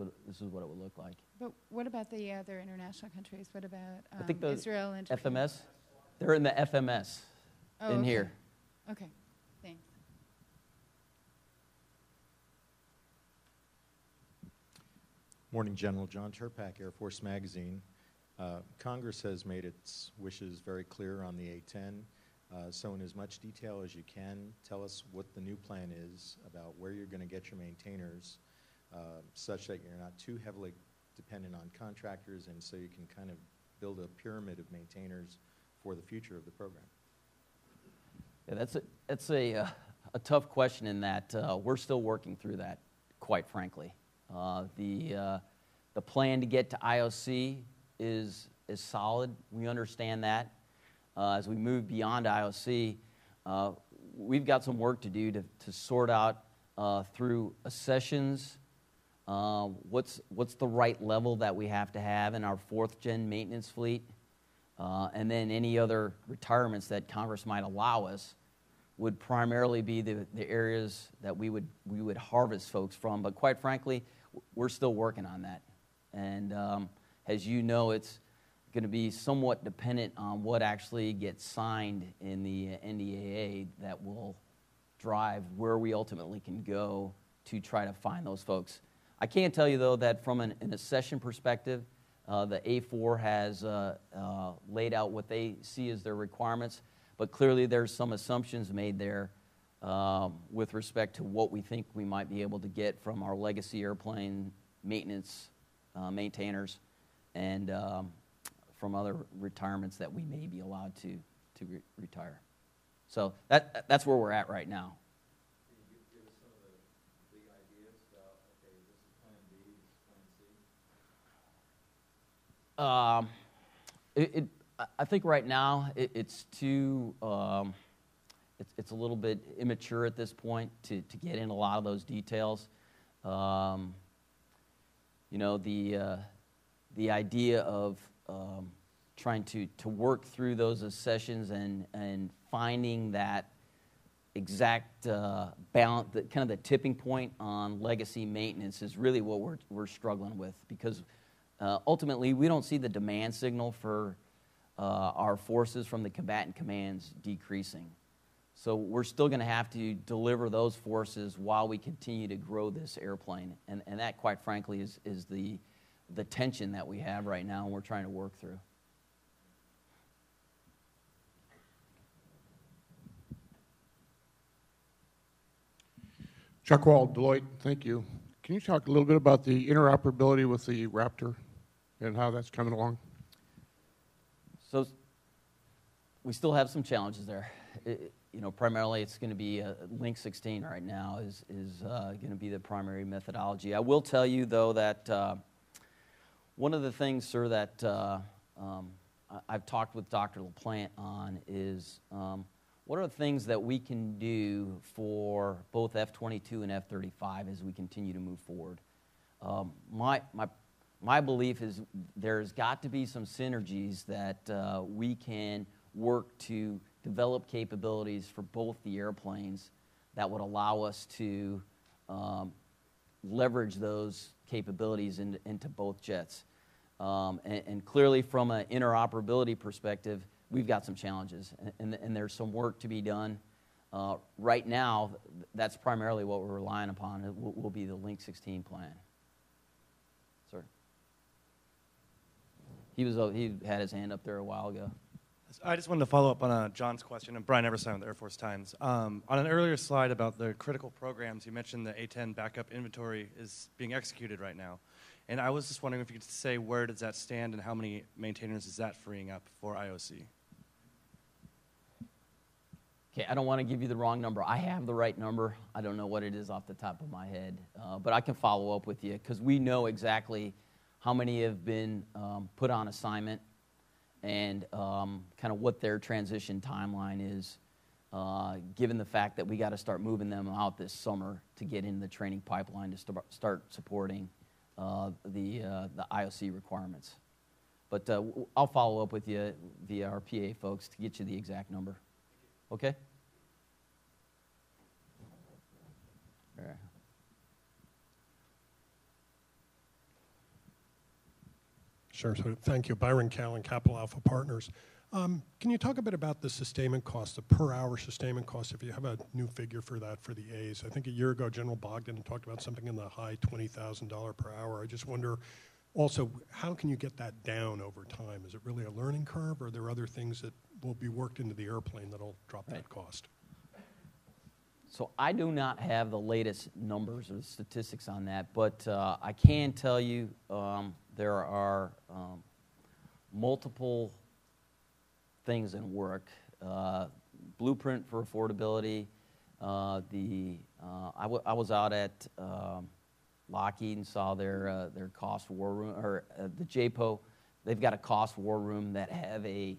what it would look like. But what about the other international countries? What about I think Israel and Japan? FMS? They're in the FMS in here. Okay, thanks. Morning, General. John Turpak, Air Force Magazine. Congress has made its wishes very clear on the A-10. So in as much detail as you can, tell us what the new plan is about where you're going to get your maintainers, such that you're not too heavily dependent on contractors, and so you can kind of build a pyramid of maintainers for the future of the program. Yeah, that's a tough question in that we're still working through that, quite frankly. The plan to get to IOC is solid. We understand that. As we move beyond IOC, we've got some work to do to sort out through accessions what's the right level that we have to have in our 4th-gen maintenance fleet, and then any other retirements that Congress might allow us would primarily be the areas that we would harvest folks from. But quite frankly, we're still working on that. And as you know, it's going to be somewhat dependent on what actually gets signed in the NDAA that will drive where we ultimately can go to try to find those folks. I can tell you, though, that from an accession perspective, the A4 has laid out what they see as their requirements, but clearly there's some assumptions made there with respect to what we think we might be able to get from our legacy airplane maintenance maintainers and from other retirements that we may be allowed to retire. So that's where we're at right now. Can you give us some of the big ideas about, okay, this is plan B, this is plan C? I think right now it's too it's a little bit immature at this point to get in a lot of those details. You know, the idea of trying to work through those accessions and finding that exact balance, kind of the tipping point on legacy maintenance is really what we're struggling with, because ultimately we don't see the demand signal for our forces from the combatant commands decreasing. So we're still going to have to deliver those forces while we continue to grow this airplane. And that, quite frankly, is the tension that we have right now and we're trying to work through. Chuck Wall, Deloitte, thank you. Can you talk a little bit about the interoperability with the Raptor and how that's coming along? So we still have some challenges there. You know, primarily it's going to be Link 16 right now is going to be the primary methodology. I will tell you, though, that one of the things, sir, that I've talked with Dr. LaPlante on is what are the things that we can do for both F-22 and F-35 as we continue to move forward? My belief is there's got to be some synergies that we can work to develop capabilities for both the airplanes that would allow us to leverage those capabilities into both jets. And clearly from an interoperability perspective, we've got some challenges, and there's some work to be done. Right now, that's primarily what we're relying upon. It will be the Link 16 plan. Sir? He had his hand up there a while ago. I just wanted to follow up on John's question, and Brian Everside with the Air Force Times. On an earlier slide about the critical programs, you mentioned the A-10 backup inventory is being executed right now. And I was just wondering if you could say where does that stand and how many maintainers is that freeing up for IOC? Okay, I don't want to give you the wrong number. I have the right number. I don't know what it is off the top of my head. But I can follow up with you because we know exactly how many have been put on assignment and kind of what their transition timeline is, given the fact that we got to start moving them out this summer to get in the training pipeline to start supporting the IOC requirements. But I'll follow up with you via our PA folks to get you the exact number. Okay? All right. Sure. So thank you. Byron Callen, Capital Alpha Partners. Can you talk a bit about the sustainment cost, the per-hour sustainment cost, if you have a new figure for that for the A's? I think a year ago, General Bogdan talked about something in the high $20,000 per hour. I just wonder, also, how can you get that down over time? Is it really a learning curve, or are there other things will be worked into the airplane that'll drop Right. that cost? So I do not have the latest numbers or statistics on that, but I can tell you there are multiple things in work. Blueprint for affordability. I was out at Lockheed and saw their cost war room, or the JPO. They've got a cost war room that have a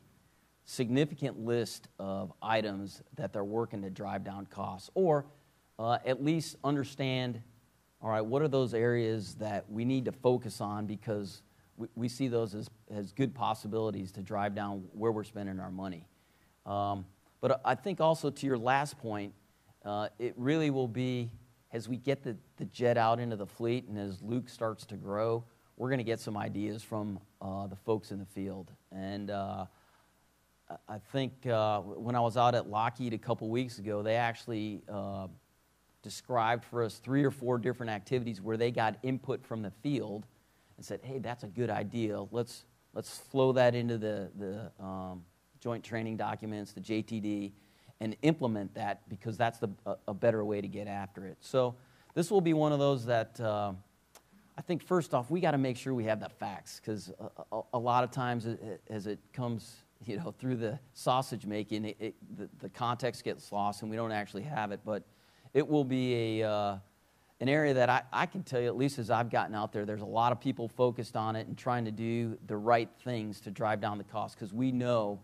significant list of items that they're working to drive down costs, or at least understand, all right, what are those areas that we need to focus on, because we see those as good possibilities to drive down where we're spending our money. But I think also to your last point, it really will be, as we get the jet out into the fleet and as Luke starts to grow, we're going to get some ideas from the folks in the field. And I think when I was out at Lockheed a couple weeks ago, they actually described for us 3 or 4 different activities where they got input from the field and said, hey, that's a good idea. Let's flow that into the joint training documents, the JTD, and implement that, because that's a better way to get after it. So this will be one of those that I think first off, we got to make sure we have the facts, because a lot of times as it comes through the sausage making, the context gets lost and we don't actually have it. But it will be an area that I can tell you, at least as I've gotten out there's a lot of people focused on it and trying to do the right things to drive down the cost, because we know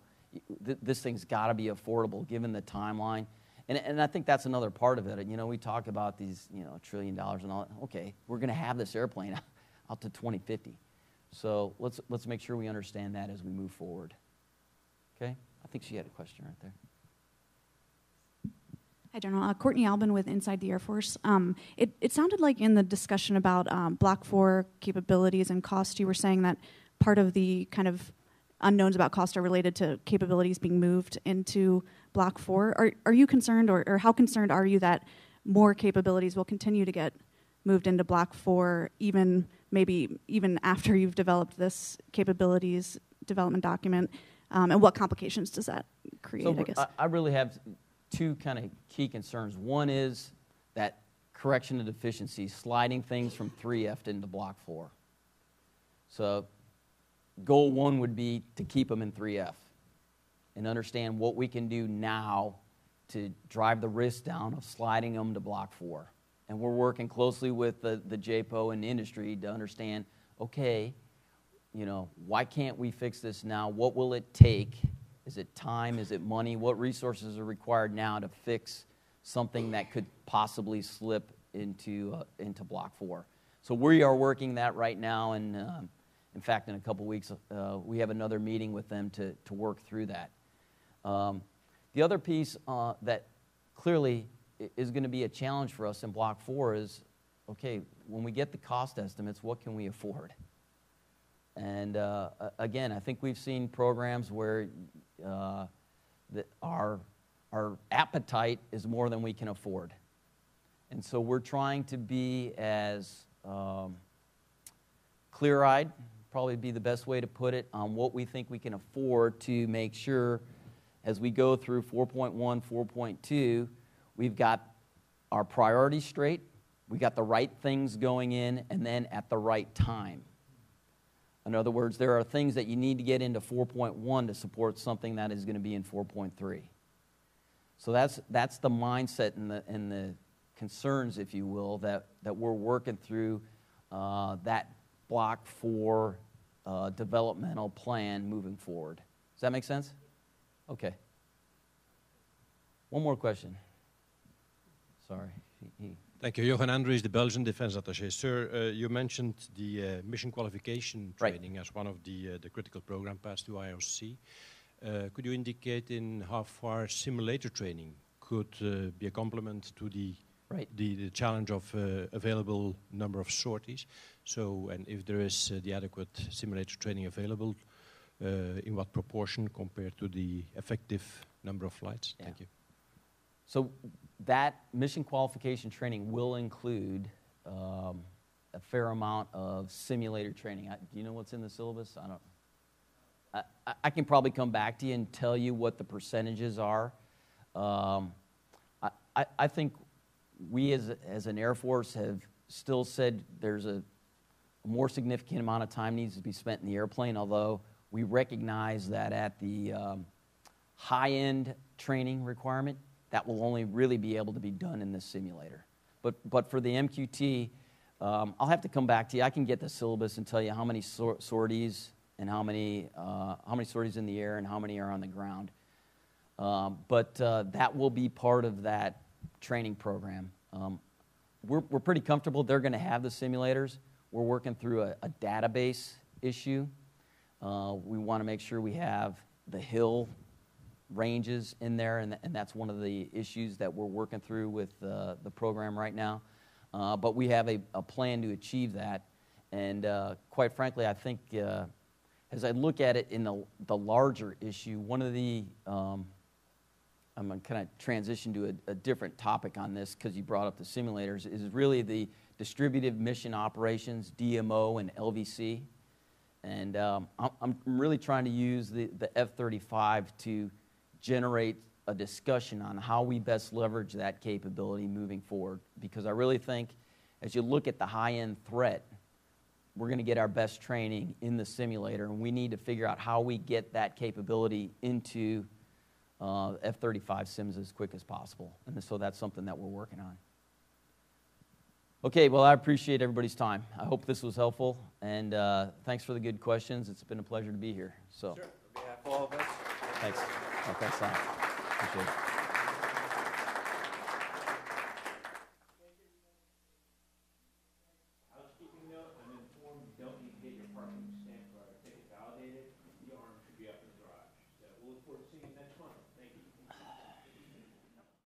this thing's got to be affordable given the timeline. And I think that's another part of it. We talk about these, $1 trillion and all. Okay, we're going to have this airplane out to 2050. So let's make sure we understand that as we move forward. Okay? I think she had a question right there. Hi, General. Courtney Albin with Inside the Air Force. It sounded like in the discussion about Block 4 capabilities and cost, you were saying that part of the kind of unknowns about cost are related to capabilities being moved into Block 4. Are you concerned, or how concerned are you that more capabilities will continue to get moved into Block 4, maybe even after you've developed this capabilities development document? And what complications does that create, I guess? I really have 2 kind of key concerns. One is that correction of deficiencies, sliding things from 3F into Block 4. So goal 1 would be to keep them in 3F and understand what we can do now to drive the risk down of sliding them to Block 4. And we're working closely with the JPO and the industry to understand, okay, why can't we fix this now? What will it take? Is it time? Is it money? What resources are required now to fix something that could possibly slip into Block 4? So we are working that right now, and in fact, in a couple weeks, we have another meeting with them to work through that. The other piece that clearly is going to be a challenge for us in Block 4 is, okay, when we get the cost estimates, what can we afford? And again, I think we've seen programs where that our appetite is more than we can afford. And so we're trying to be as clear-eyed, probably be the best way to put it, on what we think we can afford to make sure as we go through 4.1, 4.2, we've got our priorities straight, we got the right things going in, and then at the right time. In other words, there are things that you need to get into 4.1 to support something that is going to be in 4.3. So that's the mindset and the concerns, if you will, that we're working through that Block 4 developmental plan moving forward. Does that make sense? Okay. One more question. Sorry. Thank you. Johan Andries, the Belgian Defense Attaché. Sir, you mentioned the mission qualification training as one of the critical program paths to IOC. Could you indicate in how far simulator training could be a complement to the challenge of available number of sorties? So, and if there is the adequate simulator training available, in what proportion compared to the effective number of flights? Yeah. Thank you. So that mission qualification training will include a fair amount of simulator training. Do you know what's in the syllabus? I don't. I can probably come back to you and tell you what the percentages are. I think we as an Air Force have still said there's a more significant amount of time needs to be spent in the airplane, although we recognize that at the high-end training requirement, that will only really be able to be done in this simulator. But for the MQT, I'll have to come back to you. I can get the syllabus and tell you how many sorties and how many sorties in the air and how many are on the ground. But that will be part of that training program. We're pretty comfortable they're going to have the simulators. We're working through a database issue. We want to make sure we have the hill ranges in there, and that's one of the issues that we're working through with the program right now. But we have a plan to achieve that. And quite frankly, I think as I look at it in the larger issue, one of the I'm going to kind of transition to a different topic on this because you brought up the simulators, is really the distributed mission operations, DMO and LVC. And I'm really trying to use the F-35 to generate a discussion on how we best leverage that capability moving forward. Because I really think as you look at the high-end threat, we're going to get our best training in the simulator, and we need to figure out how we get that capability into F-35 sims as quick as possible. And so that's something that we're working on. Okay, well, I appreciate everybody's time. I hope this was helpful, and thanks for the good questions. It's been a pleasure to be here. So, Sure. On behalf of all of us. Thanks. Oh, thanks, Sam. Appreciate it.